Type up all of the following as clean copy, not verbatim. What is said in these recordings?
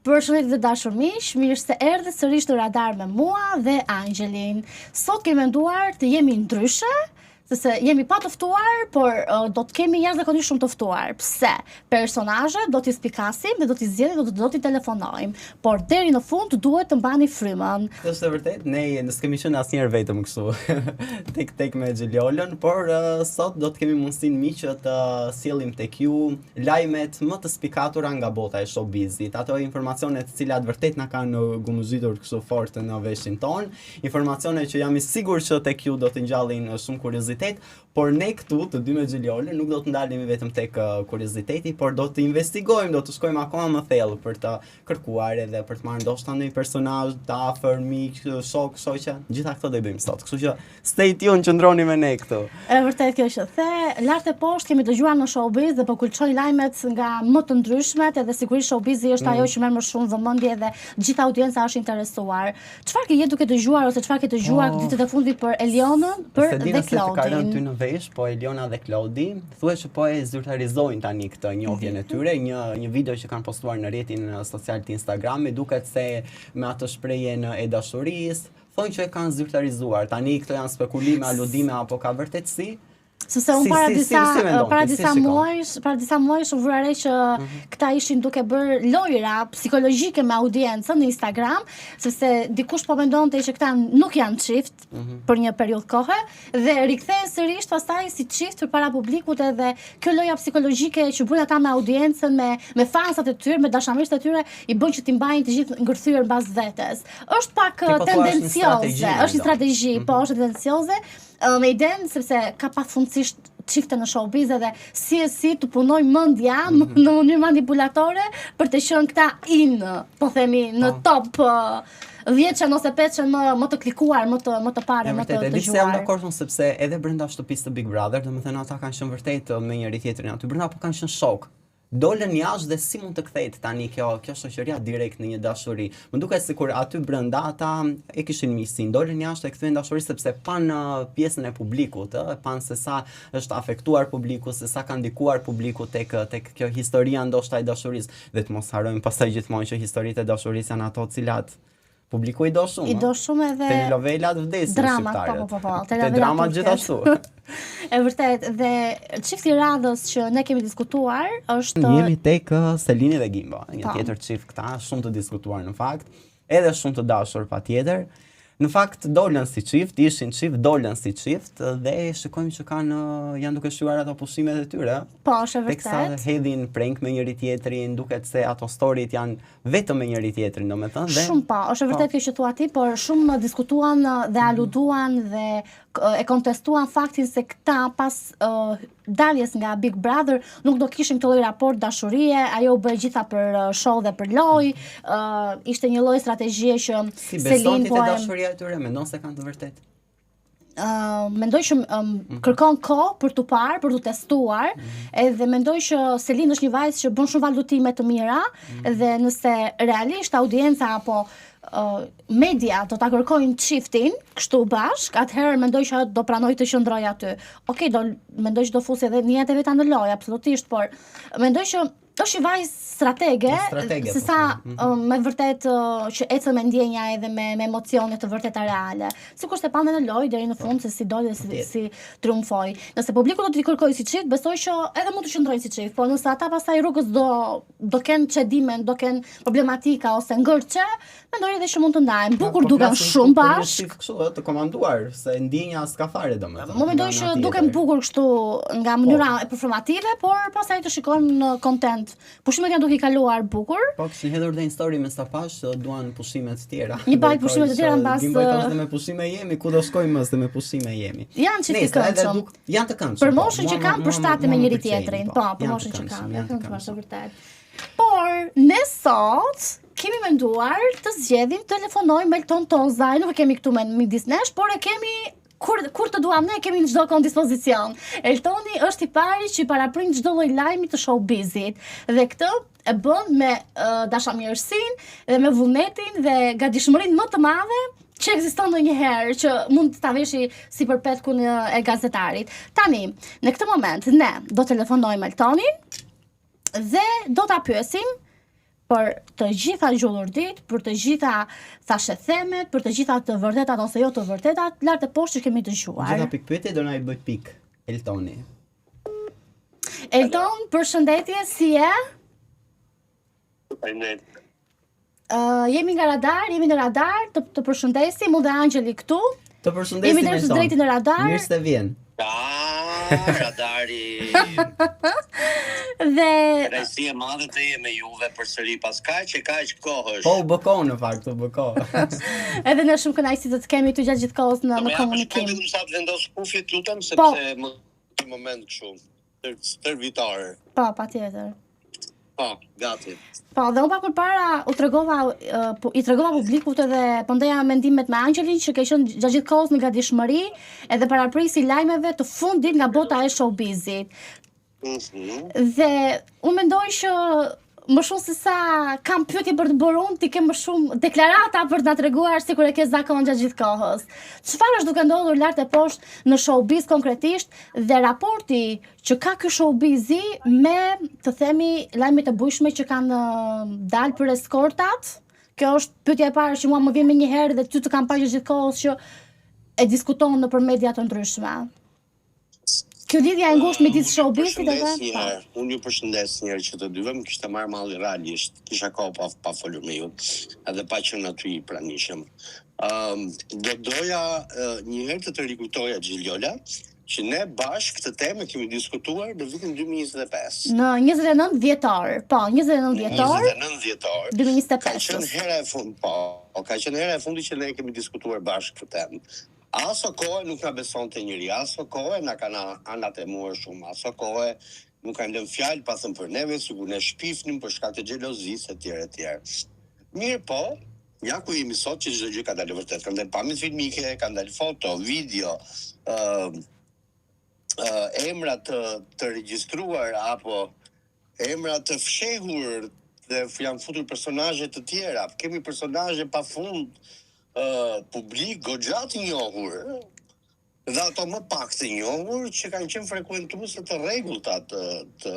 Përshëndetje të dashur miq, mirë se erdhët sërish në radar me mua dhe Angelin. Sot kemi menduar të jemi ndryshe, sepse jemi pa të ftuar, por do të kemi jashtëzakonisht shumë të ftuar. Pse? Personazhe do t'i spikasim dhe do t'i zgjedhim, do t'i telefonojmë, por deri në fund duhet të mbani frymën. Është vërtet, ne s'kemi qenë asnjëherë vetëm kështu tek me Xheliolën, por sot do të kemi mundësinë miq të sjellim tek ju lajmet më të spikatura nga bota e showbizit, ato informacione të cilat vërtet na kanë gumëzitur kështu fort në veshin ton, informacione që jam i sigurt që tek ju do të ngjallin shumë kuriozitet. Por ne këtu, të dy me Xheliolën, nuk do të ndalemi vetëm tek kurioziteti, por do të investigojmë, do të shkojmë akoma më thellë për të kërkuar edhe për të marrë ndoshta ndonjë personazh të afër, miq, shok, shoqja. Gjitha këto do i bëjmë sot. Kështu që stay tuned, qëndroni me ne këtu. Është vërtet kjo që the, lart e poshtë kemi dëgjuar në showbiz dhe po kulçojnë lajmet nga më të ndryshmet, edhe sigurisht showbizi është ajo që merr më shumë vëmendje dhe gjithë audienca është interesuar. Çfarë ke duke dëgjuar ose çfarë ke dëgjuar ditët e fundit për Elionën, për dhe Claudin? Ty në vesh, po Eliona dhe Claudi, thuhet që po e zyrtarizojnë tani këtë njohjen e tyre, një video që kanë postuar në rrjetin social të Instagramit, duket se me atë shprehjen e dashurisë, thonë që e kanë zyrtarizuar. Tani këto janë spekulime, aludime apo ka vërtetësi? Sepse unë para disa muajsh u vura re që këta ishin duke bërë lojra psikologjike me audiencën në Instagram, sepse dikush po mendonte që këta nuk janë çift për një periudhë kohe dhe rikthehen sërish pastaj si çift përpara publikut, edhe kjo loja psikologjike që bën ata me audiencën, me fansat e tyre, me dashamirët e tyre, i bën që t'i mbajnë të gjithë ngërthyer mbas vetes. Është pak tendencioze, është një strategji, po është tendencioze. Me idenë sepse ka pafundësisht çifte në showbiz edhe si të punoj mendja në mënyrë manipulatore për të qenë këta po themi në top 10 ose 5 më të klikuar, më të parë, më të dëgjuar. Jam dakord sepse edhe brenda shtëpisë të Big Brother, domethënë ata kanë qenë vërtet me njëri tjetrin aty brenda, po kanë qenë shok. Dolën jashtë dhe si mund të kthehet tani kjo shoqëria direkt në një dashuri. Më duket sikur aty brenda ata e kishin miqësinë, dolën jashtë e kthyen dashuri sepse pan pjesën e publikut, pan se sa është afektuar publiku, se sa ka ndikuar publiku tek kjo historia ndoshta e dashurisë. Dhe të mos harrojmë pastaj gjithmonë që historitë e dashurisë janë ato të cilat publiku i do shumë. I do shumë edhe telenovelat vdesin shqiptarët. Po. Dramat gjithashtu. E vërtet, dhe çifti i radhës që ne kemi diskutuar është jemi tek Selini dhe Gimba, një tjetër çift këta, shumë të diskutuar në fakt, edhe shumë të dashur patjetër. Në fakt dolën si çift, ishin çift, dolën si çift dhe shikojmë që janë duke shjuar ato pushimet e tyre. Po, është vërtet. Teksa hedhin prank me njëri tjetrin, duket se ato storyt janë vetëm me njëri tjetrin, domethënë. Shumë po, është vërtet kjo që thua ti, por shumë diskutuan dhe aluduan dhe e kontestuan faktin se këta pas daljes nga Big Brother nuk do kishin këtë lloj raport dashurie, ajo u bë gjitha për show dhe për lojë, ishte një lloj strategjie që Selin po dashuria e tyre, mendon se kanë të vërtetë? Mendoj që kërkon kohë për t'u parë, për t'u testuar, edhe mendoj që Selin është një vajzë që bën shumë valutime të mira, dhe nëse realisht audienca apo media do ta kërkojnë çiftin kështu bashk, atëherë mendoj që do pranoj të qëndroj aty. Okej, mendoj që do fusi edhe një jetë vetë në lojë, absolutisht, por mendoj që është një vajzë stratege se sa me vërtet që ecën me ndjenja edhe me emocione të vërteta reale. Sikur se pande në lojë deri në fund se si doli dhe si triumfoi. Nëse publiku do t'i kërkojë si çift, besoj që edhe mund të qëndrojnë si çift, por nëse ata pastaj rrugës do kenë çedimen, do kenë problematika ose ngërçe, mendoj edhe që mund të ndahen. Bukur duken shumë bashkë. Kështu të komanduar, se ndjenja s'ka fare domethënë. Më mendoj që duken bukur kështu nga mënyra performative, por pastaj të shikojmë në content. Pushimet janë duke i kaluar bukur. Po kishin hedhur dhe një story me sa pash, duan pushime të tjera. Një bajt pushime të tjera mbas. Dhe me pushime jemi, ku do shkojmë mos dhe me pushime jemi. Janë çifte këndshëm. Janë të këndshëm. Për moshën që kanë përshtatet me njëri tjetrin. Po, për moshën që kanë. Janë të këndshëm vërtet. Por ne sot kemi menduar të zgjedhim telefonojmë me Elton Tozaj, nuk e kemi këtu me midis nesh, por e kemi kur të duam ne, kemi në çdo kohë në dispozicion. Eltoni është i pari që i paraprin çdo lloj lajmi të showbizit dhe këtë e bën me dashamirësinë dhe me vullnetin dhe gatishmërinë më të madhe që ekziston ndonjëherë, që mund ta veshi si përpetkun e gazetarit. Tani, në këtë moment ne do telefonojmë Eltonin dhe do ta pyesim për të gjitha gjullurdit, për të gjitha thashethemet, për të gjitha të vërtetat ose jo të vërtetat, lart e poshtë që kemi dëgjuar. Gjitha pikpyetje do na i bëj pik Eltoni. Elton, përshëndetje, si je? Jemi nga radar, jemi në radar, të përshëndesim, unë dhe Angjeli këtu. Të përshëndesim Jemi drejt së drejti në radar. Mirë se vjen. Radari. Dhe Rësi e madhe të je me juve përsëri pas kaq kohësh. Po u bëko në fakt, u bëko. edhe ne shumë kënaqësi të të kemi këtu gjatë gjithë kohës në komunikim. Po vetëm sa të vendos kufjet, lutem, sepse më në moment kështu stërvitar. Po, patjetër. Po, gati. Po, dhe unë pak përpara i tregova publikut edhe po ndeja mendimet me Angelin që ke qenë gjatë gjithë kohës në gatishmëri edhe paraprisi lajmeve të fundit nga bota e showbizit. Dhe unë mendoj që më shumë se sa kam pyetje për të bërë unë, ti ke më shumë deklarata për të na treguar sikur e ke zakon gjatë gjithë kohës. Çfarë është duke ndodhur lart e poshtë në showbiz konkretisht dhe raporti që ka ky showbizi me, të themi, lajmet e bujshme që kanë dalë për eskortat? Kjo është pyetja e parë që mua më vjen më një herë dhe ty të kam parë gjatë gjithë kohës që e diskuton nëpër media të ndryshme. Kjo lidhja e ngushtë midis showbizit edhe unë ju përshëndes një herë që të dyve, më kishte marrë malli realisht, kisha kohë pa folur me ju, edhe pa qenë aty i pranishëm. Doja një herë të rikujtoja Gjiljola, që ne bashkë këtë temë kemi diskutuar në vitin 2025. Në 29 dhjetor, po, 29 dhjetor. 29 dhjetor. 2025. Ka qenë hera e fundit që ne kemi diskutuar bashkë këtë temë. Aso kohë nuk na besonte njëri, aso kohë na kanë anatemuar shumë, aso kohë nuk kanë lënë fjalë pa thënë për neve, sikur ne shpifnim për shkak të xhelozisë etj. Mirë po, ja ku jemi sot që çdo gjë ka dalë vërtet, kanë dalë pamje filmike, kanë dalë foto, video, emra të regjistruar apo emra të fshehur dhe janë futur personazhe të tjera. Kemi personazhe pafund publik goxha të njohur dhe ato më pak të njohur që kanë qenë frekuentuese të rregullta të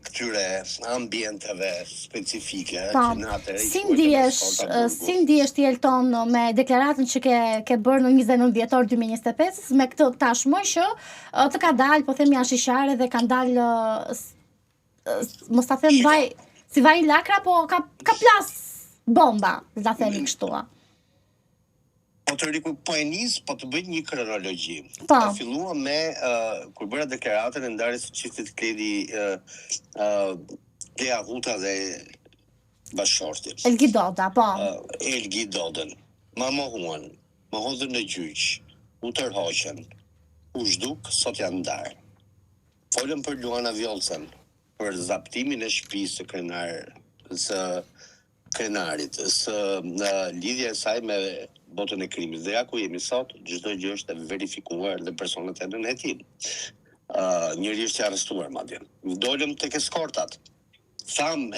këtyre ambienteve specifike. Si ndihesh ti Elton me deklaratën që ke bërë në 29 dhjetor 2025 me këtë tashmë që të ka dalë, po themi ashishare dhe kanë dalë mos ta them si vaj lakra, po ka plas bomba, ta themi kështu. Po e nis, po të bëj një kronologji. Po. Ka filluar me kur bëra deklaratën e ndarjes së çiftit Kledi Klea Huta dhe bashkëshorti. Elgi Doda, po. Elgi Dodën. Ma mohuan, më hodhën në gjyq, u tërhoqën, u zhduk, sot janë ndarë. Folën për Luana Vjollcën, për zaptimin e shtëpisë së krenarit, së lidhja e saj me botën e krimit. Dhe ja ku jemi sot, çdo gjë është e verifikuar dhe personat e nën hetin. Njëri është i arrestuar madje. Dolëm tek eskortat. Tham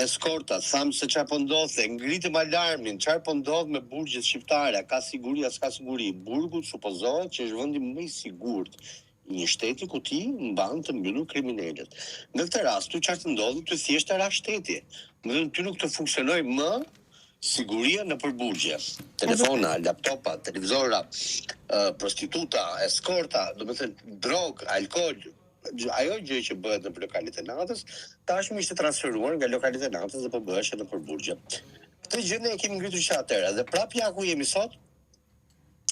se çfarë po ndodhte, ngritëm alarmin, çfarë po ndodh me burgjet shqiptare, ka siguri as ka siguri. Burgu supozohet që është vendi më i sigurt i një shteti ku ti mban të mbyllur kriminalët. Në këtë rast, tu çfarë të ndodhi, tu thjesht ra shteti. Më ty nuk të funksionoj më siguria në përburgje. Telefona, laptopa, televizora, prostituta, eskorta, do të thënë drogë, alkool, ajo gjë që bëhet në lokalet e natës, tashmë ishte transferuar nga lokalet e natës dhe po bëhej në përburgje. Këtë gjë ne e kemi ngritur që atëherë dhe prapë ja ku jemi sot,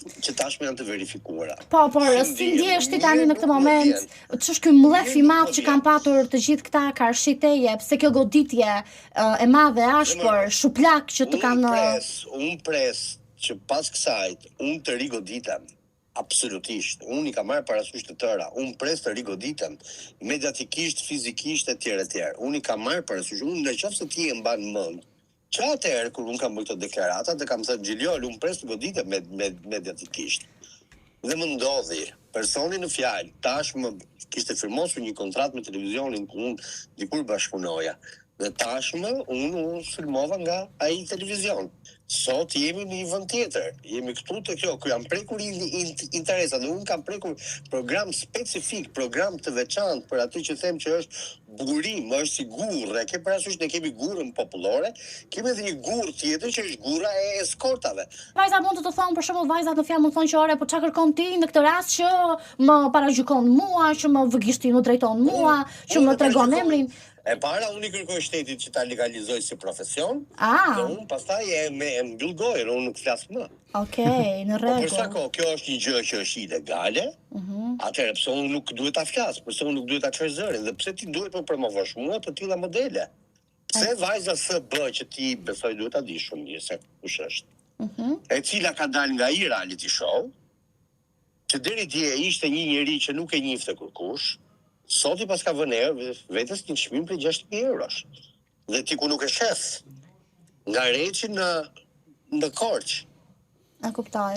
që tashmë janë të verifikuara. Po, por si ndjehesh ti tani në këtë moment? Ç'është ky mllef i madh që kanë patur të gjithë këta karshiteje, pse kjo goditje e madhe, ashpër, shuplak që të kanë Unë pres që pas kësaj unë të rigoditem. Absolutisht. Unë i kam marrë parasysh të tëra. Unë pres të rigoditem mediatikisht, fizikisht etj. Unë i kam marrë parasysh. Unë nëse ti e mban mend. Që atëherë, kur unë kam bërë të deklaratat, dhe kam thënë Gjiljol, unë pres të goditem mediatikisht. Dhe më ndodhi, personi në fjalë, tashmë kishte firmosur një kontratë me televizionin ku unë dikur bashkëpunoja. Dhe tashmë unë filmova nga ai televizion. Sot jemi në një vend tjetër. Jemi këtu te kjo, ku janë prekur interesat dhe unë kam prekur program specifik, program të veçantë për atë që them që është burim, është si gurë. Ke parasysh ne kemi gurën popullore, kemi edhe një gurë tjetër që është gura e eskortave. Vajza mund të thonë, për shembull, vajzat në fjalë mund të thonë që ore, po çka kërkon ti në këtë rast që më paragjykon mua, që më vëgishti më drejton mua, që më tregon emrin. E para unë i kërkoj shtetit që ta legalizoj si profesion, dhe unë pastaj e mbyll gojën, unë nuk flas më. Okej, në rregull. Për sa kohë kjo është një gjë që është ilegale, atëherë pse unë nuk duhet ta flas, pse unë nuk duhet ta çoj zërin, dhe pse ti duhet të promovosh mua të tilla modele? Pse vajza SB që ti besoj duhet ta dish shumë mirë se kush është. E cila ka dalë nga i reality show, që deri dje ishte një njeri që nuk e njifte kurkush, sot i pas ka vënë vetes një çmim për 6.000 eurosh. Dhe ti ku nuk e shef nga Reçi në Korç. A kuptoj.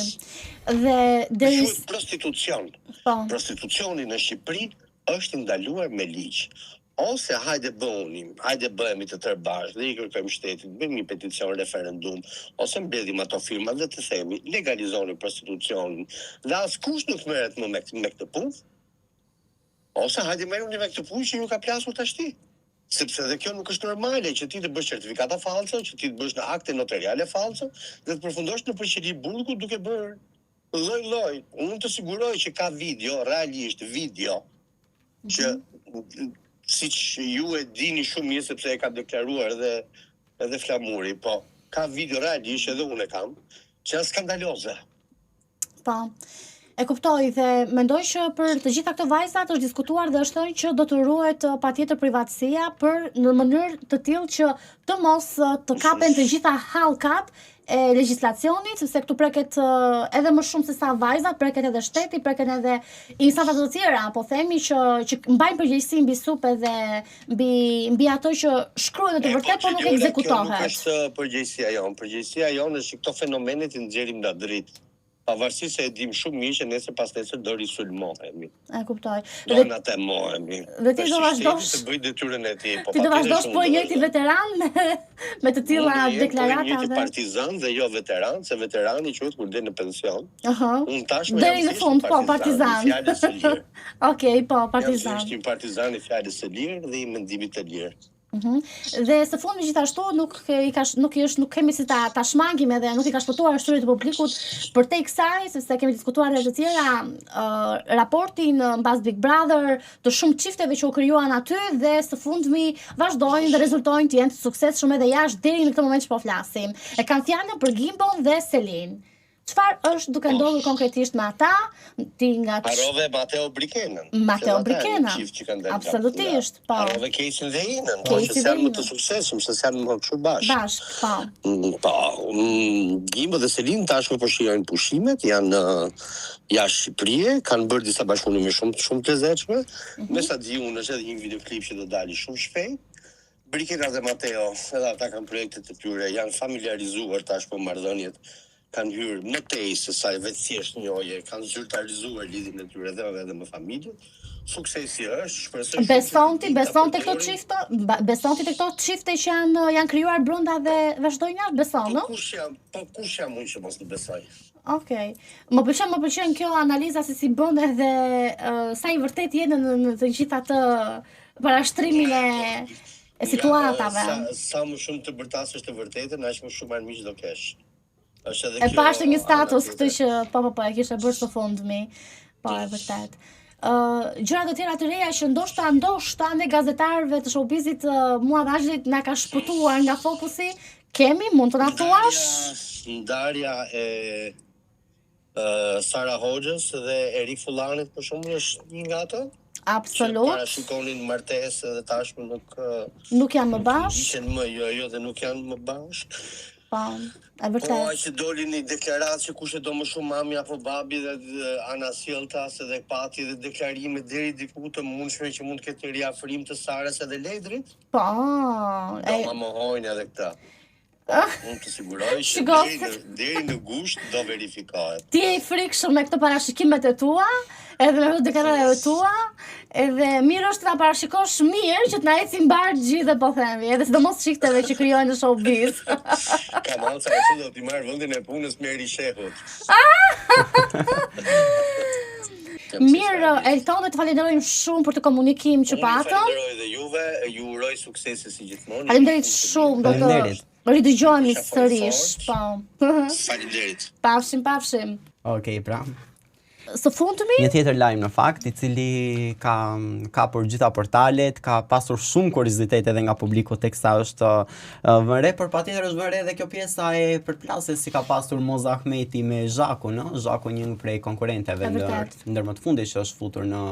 Dhe deri Quhet prostitucion. Prostitucioni në Shqipëri është ndaluar me ligj. Ose hajde bëhemi të tërë bashkë dhe i kërkojmë shtetit, bëjmë një peticion referendum, ose mbledhim ato firma dhe të themi legalizoni prostitucionin. Dhe askush nuk merret më me këtë punë. Ose hajde merruni me këtë punë që ju ka plasur tashti. Sepse dhe kjo nuk është normale që ti të bësh certifikata falso, që ti të bësh në akte notariale falso dhe të përfundosh në Qeliburgu duke bërë lloj-lloj. Unë të siguroj që ka video, realisht video, që siç ju e dini shumë mirë sepse e ka deklaruar edhe Flamuri, po ka video realisht edhe unë e kam, që është skandaloze. Po. E kuptoj dhe mendoj që për të gjitha këto vajzat është diskutuar dhe është thënë që do të ruhet patjetër privatësia në mënyrë të tillë që të mos të kapen të gjitha hallkat e legjislacionit, sepse këtu preket edhe më shumë se sa vajzat, preket edhe shteti, preket edhe instancat të tjera, po themi që mbajnë përgjegjësi mbi supë dhe mbi ato që shkruhen në të vërtetë, por nuk ekzekutohet. Nuk është përgjegjësia jonë. Përgjegjësia jonë është që këto fenomene të nxjerrim nga dritë. Pavarësisht se e dim shumë mirë që nesër pas nesër do risulmohemi. E kuptoj. Do na temohemi. Dhe ti do vazhdosh të bëj detyrën e tij, po ti do vazhdosh po njëjti veteran me të tilla deklarata. Njëjti partizan dhe jo veteran, se veterani quhet kur del në pension. Unë tashmë deri në fund po partizan. Fjalës së lirë. Okej, po partizan. Është një partizan i fjalës së lirë dhe i mendimit të lirë. Dhe së fundmi gjithashtu nuk kemi si ta shmangim edhe nuk i ka shpëtuar shtyrit të publikut për te kësaj, sepse kemi diskutuar edhe të tjera raportin mbas Big Brother të shumë çifteve që u krijuan aty dhe së fundmi vazhdojnë dhe rezultojnë të jenë të suksesshëm edhe jashtë deri në këtë moment që po flasim. E kanë fjalën për Gimbon dhe Selin. Çfarë është duke ndodhur konkretisht me ata? Ti nga Harove Mateo Brikenën. Mateo Brikena. Absolutisht, po. Harove Kesin dhe Inën, po që janë më të suksesshëm, se janë më shumë bashkë. Bashkë, po. Po, Gimbo dhe Selin tashmë po shijojnë pushimet, janë jashtë Shqipërisë, kanë bërë disa bashkëpunime shumë të lezetshme. Me sa di unë është edhe një videoklip që do dalë shumë shpejt. Brikena dhe Mateo, edhe ata kanë projektet e tyre, janë familiarizuar tashmë marrëdhëniet. Kanë hyrë më tej se sa vetë thjesht njohje, kanë zyrtarizuar lidhjen e tyre edhe me familjen. Suksesi është, shpresoj. Beson te këto çifte? Beson te këto çifte që janë krijuar brenda dhe vazhdojnë jashtë, beson, no? Kush jam unë që mos të besoj? Okej. Më pëlqen kjo analiza se si bën edhe sa i vërtet jenë në të gjitha atë parashtrimin e situatave. Sa më shumë të bërtasësh të vërtetën, aq më shumë armiq do kesh. E pashtë një status këtë që po e kishe bërë së fundmi. Po e vërtet. Gjëra të tjera të reja që ndoshta ne gazetarëve të showbizit mua vazhdit na ka shpëtuar nga fokusi. Kemi, mund të na thuash? Ndarja e Sara Hoxhës dhe Erik Fullanit për shembull është një nga ato. Absolut. Parashikonin martesë dhe tashmë nuk janë më bashkë. Ishin më jo dhe nuk janë më bashkë. Po, e vërtet. Po, që doli një deklaratë që kush e do më shumë mami apo babi dhe Ana Sjellta se dhe pati dhe deklarime deri diku të mundshme që mund të ketë një riafrim të Sarës edhe Ledrit. Po. Do ma mohojnë edhe këta. Unë të siguroj që deri në gusht do verifikohet. Ti je I frikshëm me këto parashikimet e tua, edhe me deklaratat e tua, edhe mirë është ta parashikosh mirë që të na ecin mbar gjithë po themi, edhe sidomos çifteve që krijojnë në showbiz. Kamanca e do t'i marr vendin e punës me rishehut. Mirë, Elton, të falenderojmë shumë për të komunikim që patëm. Unë falenderoj dhe juve, ju uroj suksese si gjithmonë. Faleminderit shumë, do të ridëgjohemi sërish. Po. Faleminderit. Pafshim. Okej, pra. Së fundmi? Një tjetër lajm në fakt, I cili ka për gjitha portalet, ka pasur shumë kuriozitet edhe nga publiku teksa është vënë re, por patjetër është vënë re edhe kjo pjesa e përplasjes si ka pasur Moza Ahmeti me Zhakun, ëh, Zhaku një prej konkurrenteve ndër më të fundit që është futur në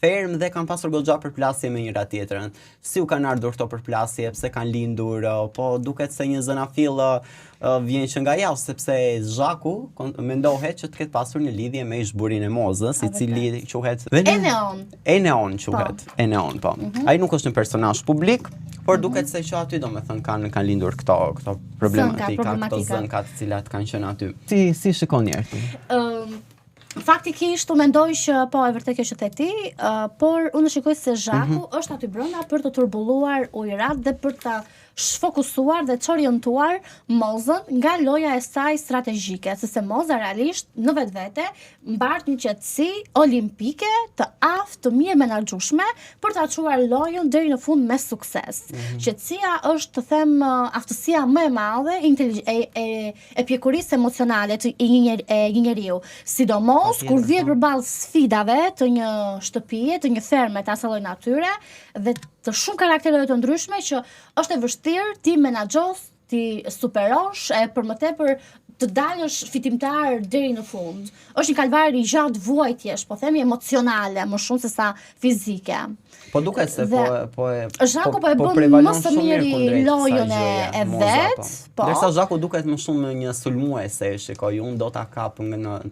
ferm dhe kanë pasur goxha përplasje me njëra tjetrën. Si u kanë ardhur këto përplasje, pse kanë lindur, po duket se një zënafill vjen që nga jashtë sepse Zhaku mendohet që të ketë pasur një lidhje me ish-burrin e Mozës, I cili quhet Eneon quhet. Eneon, po. Ai nuk është një personazh publik, por duket se që aty domethënë kanë lindur këto problematika, këto zënka të cilat kanë qenë aty. Si shikon njerëzit? Faktikisht u mendoj që po e vërtet kjo që the ti, por unë shikoj se Zhaku është aty brenda për të turbulluar ujërat dhe për të shfokusuar dhe të orientuar Mozën nga loja e saj strategjike, sepse Moza realisht në vetvete mbart një qetësi olimpike të aftë, të mirë menaxhueshme për ta çuar lojën deri në fund me sukses. Qetësia është, të them, aftësia më e madhe e pjekurisë emocionale të një njeriu, sidomos kur vjen përballë sfidave të një shtëpie, të një ferme të asaj lloji natyre dhe të shumë karaktereve të ndryshme që është e vështirë ti menaxhosh, ti superosh, e për më tepër të dalësh fitimtar deri në fund. Është një kalvar I gjatë vuajtjesh, po themi emocionale, më shumë se sa fizike. Po duket se Zhaku po e bën më së miri lojën e vet, po. Ndërsa Zhaku duket më shumë një sulmuese, shikoj, unë do ta kap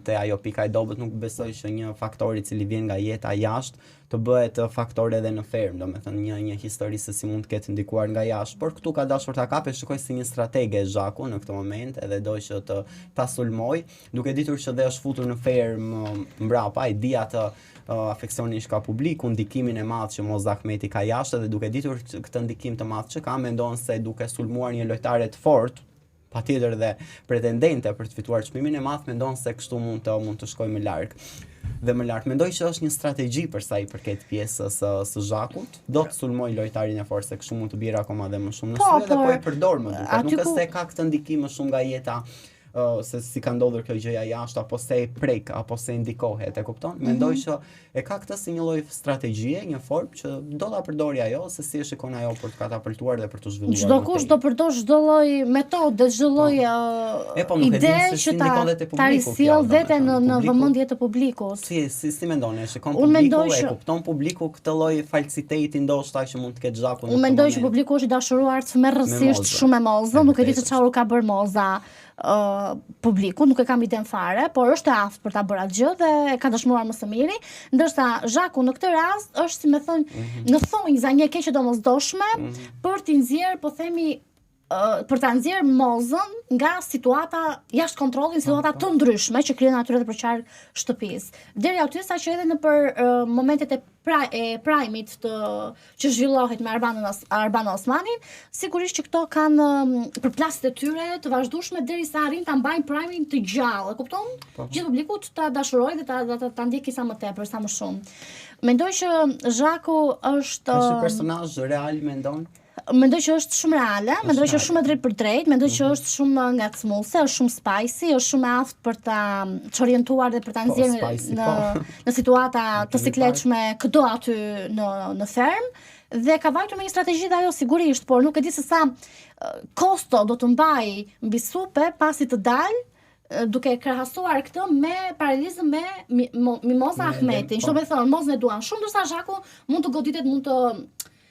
te ajo pika e dobët, nuk besoj që një faktor I cili vjen nga jeta jashtë të bëhet faktor edhe në ferm, domethënë një histori se si mund të ketë ndikuar nga jashtë, por këtu ka dashur ta kapë, shikoj si një stratege Zhaku në këtë moment, edhe doj që ta sulmoj, duke ditur që dhe është futur në ferm mbrapa, I di atë afeksionin që ka publiku, ndikimin e madh që Moza Ahmeti ka jashtë, dhe duke ditur këtë ndikim të madh që ka, mendon se duke sulmuar një lojtare të fortë, patjetër dhe pretendente për të fituar çmimin e madh, mendon se kështu mund të shkojë më larg. Dhe më lart, mendoj që është një strategji për sa I përket pjesës së Zhakut, do të sulmoj lojtarin e fortë, se kështu mund të bjerë akoma dhe më shumë në sy dhe po e përdor më duket. Nuk është se ka këtë ndikim më shumë nga jeta, se si ka ndodhur kjo gjëja jashtë, apo se e prek, apo se ndikohet, e kupton? Mendoj që e ka këtë si një lloj strategjie, një formë që do ta përdori ajo, se si e shikon ajo për të katapultuar dhe për të zhvilluar. Çdo kush do përdor çdo lloj metode, çdo lloj ide që ta risjell veten në vëmendje të publikut. Si mendon, e shikon publiku, e kupton publiku këtë lloj falsiteti ndoshta që mund të ketë Zhaku. Unë mendoj që publiku është I dashuruar tmerrësisht shumë me Mozën, nuk e di se çfarë ka bërë Moza publiku, nuk e kam iden fare, por është e aftë për ta bërë atë gjë dhe ka dëshmuar më së miri, ndërsa Zhaku në këtë rast është, si më thon, në thonjza një keqe domosdoshme për t'i nxjerr, po themi, për ta nxjerr Mozën nga situata jashtë kontrollit, situata të ndryshme që krijon atyre të përqark shtëpisë. Deri aty sa që edhe në për momentet e prajmit që zhvillohet me Arban Osmanin, sigurisht që këto kanë përplasjet e tyre të vazhdueshme derisa arrin ta mbajnë prajmin të gjallë, e kupton? Gjithë publiku ta dashurojë dhe ta ndjekë sa më tepër, sa më shumë. Mendoj që Zhaku është një personazh real, mendon? Mendoj që është shumë reale, mendoj që është shumë e drejtë për drejtë, mendoj që është shumë ngacmuese, është shumë spicy, është shumë e aftë për ta çorientuar dhe për ta nxjerrë në situata të sikletshme këdo aty në ferm, dhe ka vajtur me një strategji dhe ajo sigurisht, por nuk e di se sa kosto do të mbaj mbi supe pasi të dalë, duke krahasuar këtë me paralelizëm me Moza Ahmetin. Çdo me thonë, Mozën e duan shumë, ndërsa Zhaku mund të goditet, mund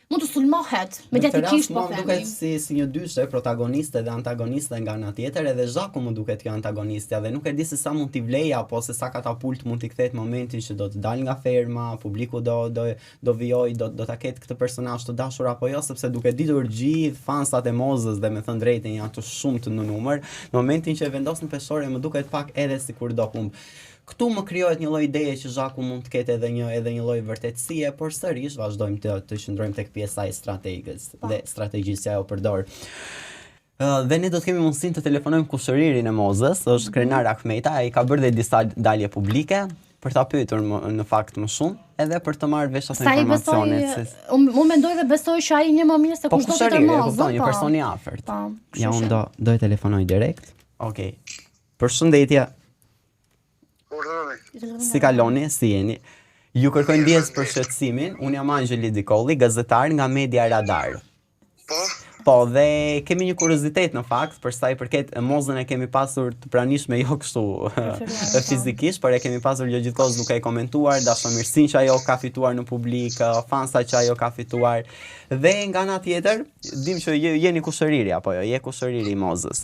mund të sulmohet mediatikisht po themi. Duket si një dyshe protagoniste dhe antagoniste nga ana tjetër, edhe Zhaku më duket kjo antagonistja dhe nuk e di se sa mund t'i vlej apo se sa katapult mund t'i kthehet momentin që do të dalë nga ferma, publiku do vijoj, do ta ketë këtë personazh të dashur apo jo, sepse duke ditur gjithë fansat e Mozës dhe me thënë drejtën janë të shumtë në numër, në momentin që e vendos në peshore më duket pak edhe sikur do humb. Këtu më krijohet një lloj ideje që Zhaku mund të ketë edhe një lloj vërtetësie, por sërish vazhdojmë të qëndrojmë tek pjesa e strategjisë dhe strategjisë që ajo përdor. Dhe ne do të kemi mundësinë të telefonojmë kushëririn e Mozës, është Krenar Ahmeta, ai ka bërë dhe disa dalje publike për ta pyetur në fakt më shumë, edhe për të marrë vesh ato informacione. Unë mendoj dhe besoj që ai një më mirë se kushdo tjetër Mozë, një person i afërt. Ja, unë do e telefonoj direkt. Okej. Përshëndetje. Si kaloni, si jeni? Ju kërkoj ndjes për shqetësimin. Unë jam Angjeli Dikolli, gazetar nga Media Radar. Po, dhe kemi një kuriozitet në fakt, për sa i përket Mozën e kemi pasur të pranishme jo kështu fizikisht, por e kemi pasur gjithkohës duke e komentuar, dashamirësinë që ajo ka fituar në publik, fansat që ajo ka fituar. Dhe nga ana tjetër, dim që jeni kushëriri apo jo, je kushëriri i Mozës.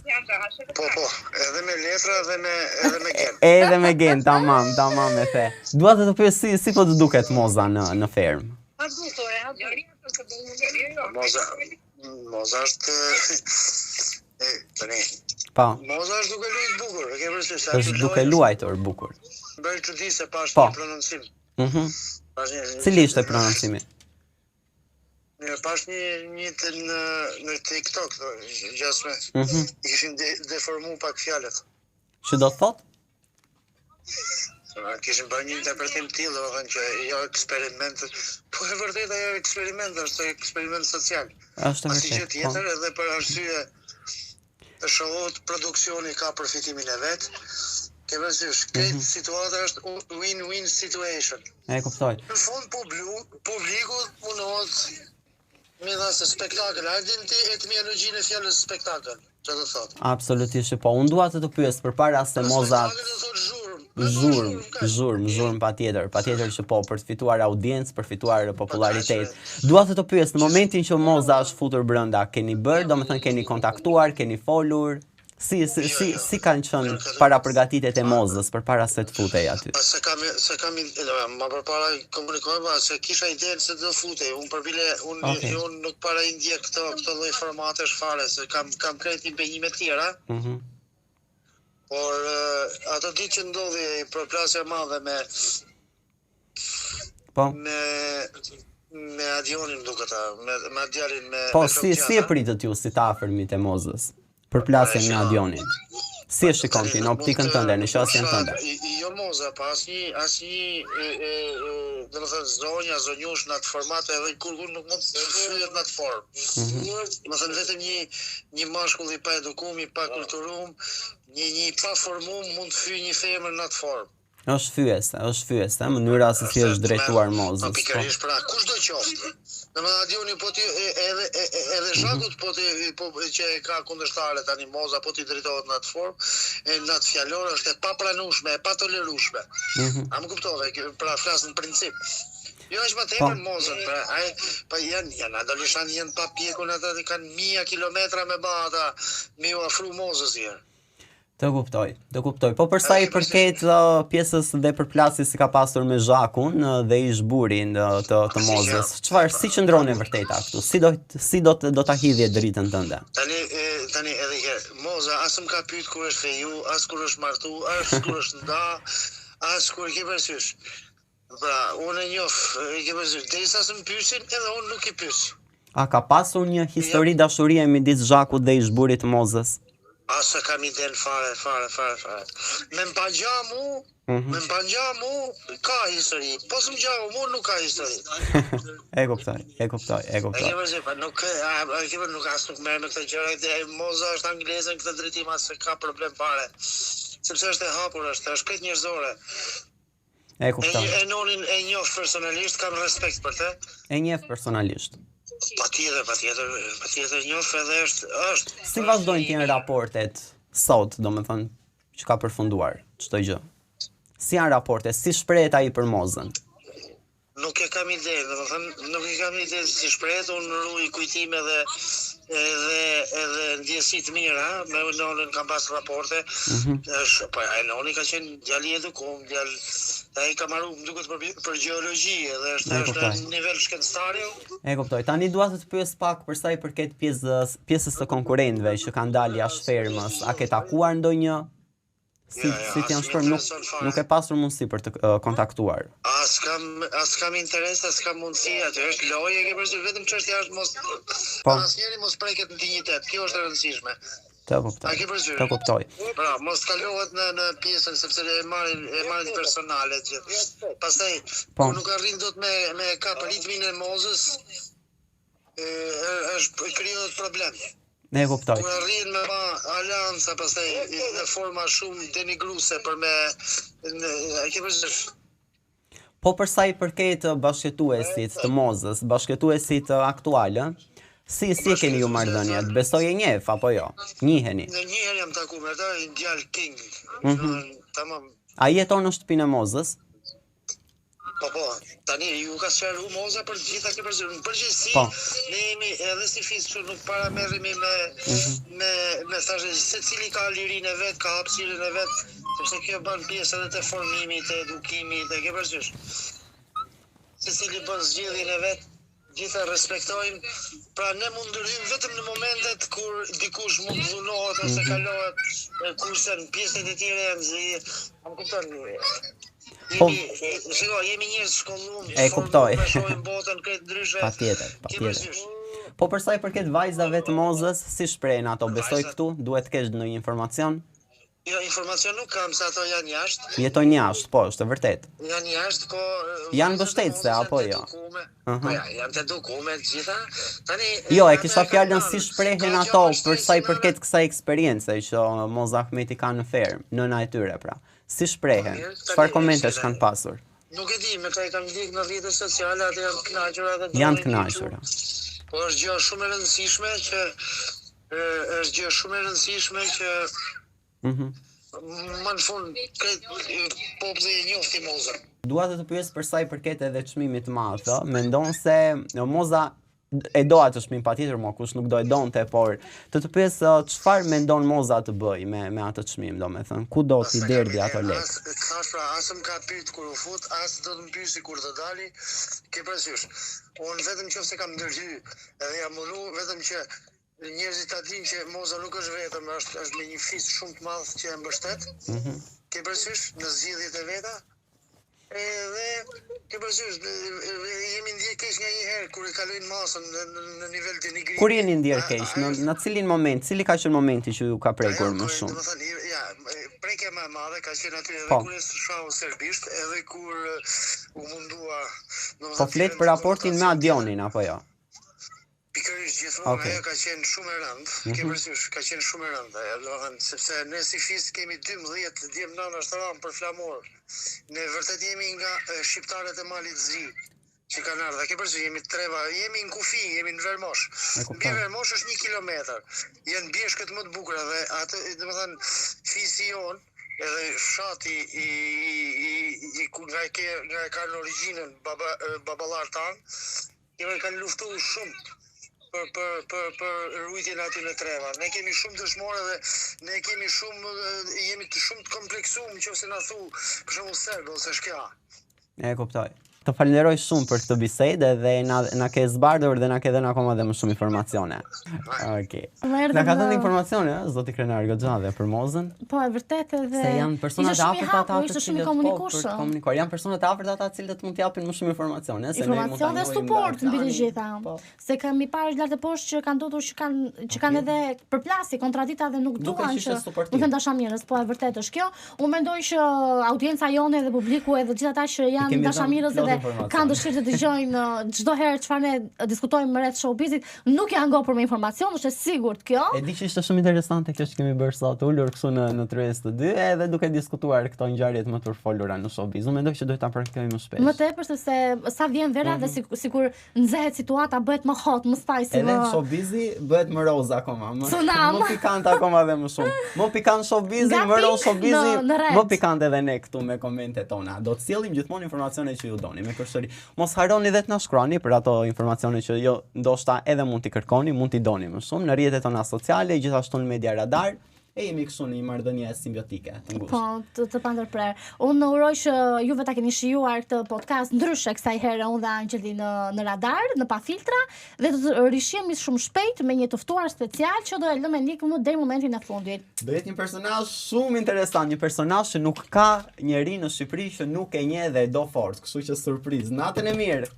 Po, edhe me letra edhe me gen. Edhe me gen, tamam e the. Dua të pyes si po të duket Moza në ferm. Moza është tani. Po. Moza është duke luajtur bukur, e ke parasysh? Është duke luajtur bukur. Bëj çudi se pash një prononcim. Cili ishte prononcimi? Pash një në TikTok, gjasme. Ishin deformu pak fjalët. Që do të thotë? Kishin bërë një interpretim tillë, domethënë që jo eksperiment, po e vërtet ajo eksperiment është eksperiment social. Është vërtet. Asgjë tjetër, edhe për arsye të shohut produksioni ka përfitimin e vet. Ke parasysh, këtë situata është win-win situation. E kuptoj. Në fund publiku munohet me dhënë spektakël, hajde ti etimologjinë e fjalës spektakël, çfarë do thotë? Absolutisht, po unë dua të pyes përpara se Moza Zhurm patjetër që po për të fituar audiencë, për fituar popularitet. Dua të pyes në momentin që Moza është futur brenda, keni bërë, domethënë keni kontaktuar, keni folur, si kanë qenë para përgatitjet e Mozës përpara se të futej aty? Se kam më përpara komunikojmë se kisha idenë se do futej. Unë nuk para i ndjek këto lloj formatesh fare, se kam krejt impenjime të tjera. Por ato ditë që ndodhi përplasja e madhe me Adionin duket me djalin me Po si e pritët ju si të afërmit e Mozës? Përplasjen me Adionin. Si e shikon ti në optikën tënde, në qasjen tënde? Jo Moza, pa asnjë domethënë zonjush në atë format edhe kurrë nuk mund të fyet në atë formë. Domethënë vetëm një mashkull i pa edukum, i pa kulturum, një pa formum mund të fyjë një femër në atë formë. Është fyese, mënyra se si është drejtuar Mozës. Po pikërisht pra, kushdo qoftë. Domethënë Adioni po ti edhe Zhakut po që ka kundërshtare tani Moza po ti drejtohet në atë formë, në atë fjalor është e papranueshme, e patolerueshme. A më kuptove, pra flas në princip. Jo është më tepër Mozën, pa janë adoleshentë janë pa pjekur ata kanë 1000 kilometra me bata, me u afru Mozës herë. Të kuptoj. Po për sa i përket pjesës dhe përplasjes që ka pasur me Zhakun dhe ish burin të Mozës, si qëndron e vërteta këtu? Si do ta hidhje dritën tënde? Tani edhe herë, Moza as më ka pyet kur është feju, as kur është martu, as kur është nda, as kur ke parasysh. Pra, unë e njoh, ke parasysh, derisa s'm pyesin, edhe unë nuk i pyes. A ka pasur një histori dashurie midis Zhakut dhe ish burit të Mozës? Asa kam iden fare. Me m'pangjamu, ka histori. Po s'm gjamu, mu nuk ka histori. E kuptoj. Nuk merr me këtë gjëra. Moza është angleze në këtë drejtim, as ka problem fare. Sepse është e hapur, është krejt njerëzore. E kuptoj. E nonin e njoh personalisht, kam respekt për të. E njeh personalisht. Patjetër njoh edhe është. Si vazhdojnë të jenë raportet sot, domethënë, që ka përfunduar çdo gjë? Si janë raportet? Si shprehet ai për Mozën? Nuk nuk e kam ide, domethënë nuk e kam ide si shprehet, unë ruaj kujtime edhe ndjesi të mira, me nonën kam pas raporte. Po noni ka qenë djali edukum, ai ka marrë më duket për gjeologji edhe është në nivel shkencëtar. E kuptoj. Tani dua të pyes pak për sa i përket pjesës së konkurrentëve që kanë dalë jashtë fermës. A ke takuar ndonjë? Si të janë shpër, nuk e pasur mundësi për të kontaktuar. As kam interes, as kam mundësi, aty është lojë, ke përsëri vetëm çështja është mos asnjëri mos preket në dinjitet. Kjo është e rëndësishme. Të kuptoj. Pra, mos kalohet në pjesën sepse e marrin personale gjithë. Pastaj nuk arrin dot me kap ritmin e mozës, është krijohet problem. Ne e kuptoj. Kur arrin me alanca pastaj në forma shumë denigruese për me ke përsëri. Po për sa i përket bashkëtuesit të mozës, bashkëtuesit aktualë, si e keni ju marrëdhëniet? Besoj e njeh apo jo? Njiheni? Në një herë jam takuar me ata, djalë King. Tamam. A jeton në shtëpinë e mozës? Po, tani ju ka sqaruar moza për gjitha këto persona. Në përgjithësi, ne jemi edhe si fisë nuk paramerremi me mesazhe secili ka lirinë e vet, ka hapësirën e vet, sepse kjo bën pjesë edhe të formimit, të edukimit, të ke parasysh. Secili bën zgjedhjen e vet, gjitha respektojmë. Pra ne mund ndryhim vetëm në momentet kur dikush mund dhunohet ose kalohet kursen pjesët e tjera janë am kupton. Jemi njerëz shkolluar, e kuptoj. Shohim botën krejt ndryshe. Patjetër. Po për sa i përket vajzave të mozës, si shprehen ato? Besoj këtu, duhet të kesh ndonjë informacion? Jo, informacion nuk kam se ato janë jashtë. Jetojnë jashtë, po, është e vërtet. Janë jashtë, po janë mbështetëse apo jo? Po janë të dokument gjitha. Tani jo, e kisha fjalën si shprehen ato për sa i përket kësaj eksperience që Moza Ahmeti ka në fermë, nëna e tyre pra. Si shprehen? Çfarë komentesh kanë pasur? Nuk e di, me ta i kam ndjek në rrjetet sociale, atë janë të kënaqura edhe janë të kënaqura. Po është gjë shumë e rëndësishme që më në fund populli e njofti Mozën. Dua të pyes për sa i përket edhe çmimit të madh, mendon se Moza e do atë çmim patjetër, kush nuk do e donte, por të pyes çfarë mendon Moza të bëj me atë çmim, domethënë, ku do t'i derdhi ato lekë? Thash pra, as më ka pyet kur u fut, as do të më pyesi kur të dali, ke parasysh. Unë vetëm nëse kam ndërhy, edhe jam ullu, vetëm që njerëzit ta dinë që Moza nuk është vetëm, është me një fis shumë të madh që e mbështet. Ke parasysh në zgjidhjet e veta? Edhe ke parasysh, jemi ndjer keq nganjëherë kur e kalojnë masën në nivel denigrimi. Kur jeni ndjer keq? Në cilin moment? Cili ka qenë momenti që ju ka prekur më shumë? Domethënë, prekja më e madhe ka qenë aty edhe kur e shoh serbisht, edhe kur u mundua, domethënë. Po flet për raportin me Adionin apo jo? Pikërisht gjithmonë ajo ka qenë shumë e rëndë, ke parasysh, ka qenë shumë e rëndë, domethënë sepse ne si fis kemi 12 djem nënash të ranë për flamur. Ne vërtet jemi nga shqiptarët e Malit Zi, që kanë ardhur, ke parasysh, jemi treva, jemi në kufi, jemi në Vermosh. Mbi Vermosh është 1 kilometër. Janë bjeshkët më të bukura dhe atë, domethënë, fisi jon edhe fshati nga e kanë origjinën baballar tan, i kanë luftuar shumë për rujtjen aty në treva. Ne kemi shumë dëshmorë dhe ne kemi jemi shumë të kompleksuar nëse na thu për shembull serb ose shkja. E kuptoj. Të falenderoj shumë për këtë bisedë dhe na ke zbardhur dhe na ke dhënë akoma dhe më shumë informacione. Okej. Na ka dhënë informacione, zoti Krenar Goxha për Mozën? Po, e vërtet edhe. Se janë persona të afërta ata të cilët komunikojnë. Janë persona të afërta ata të cilët mund t'japin më shumë informacione, se ne mund ta dhe suport mbi të gjitha. Se kemi parë lart e poshtë që kanë ndodhur që kanë edhe përplasje, kontradikta dhe nuk duan që nuk kanë dashamirës, po e vërtet është kjo. Unë mendoj që audienca jone dhe publiku edhe gjithë ata që janë dashamirës edhe kanë dëshirë të dëgjojnë çdo herë çfarë ne diskutojmë me rreth showbizit, nuk janë ngopur me informacion, është e sigurt kjo. E di që ishte shumë interesante kjo që kemi bërë sot, ulur këtu në tryezë të dy, edhe duke diskutuar këto ngjarjet më të përfolura në showbiz. Unë mendoj që duhet ta praktikojmë më shpesh. Më tepër se sa vjen vera dhe sikur nxehet situata bëhet më hot, më spicy. Edhe showbizi bëhet më roz akoma, më pikant akoma dhe më shumë. Më pikant showbizi, më roz showbizi, më pikant edhe ne këtu me komentet tona. Do të sjellim gjithmonë informacione që ju doni. me kursori. Mos harroni dhe të na shkruani për ato informacione që jo ndoshta edhe mund t'i kërkoni, mund t'i doni më shumë në rrjetet tona sociale, gjithashtu në Media Radar. E jemi kështu në një marrëdhënie simbiotike të ngushtë. Po, të pandërprer. Unë uroj që juve ta keni shijuar këtë podcast ndryshe kësaj herë unë dhe Angjeli në Radar, në Pa Filtra, dhe do të rishihemi shumë shpejt me një të ftuar special që do e lëmë nikmë deri momentin e fundit. Do jetë një personazh shumë interesant, një personazh që nuk ka njeri në Shqipëri që nuk e njeh dhe e do fort, kështu që surprizë. Natën e mirë.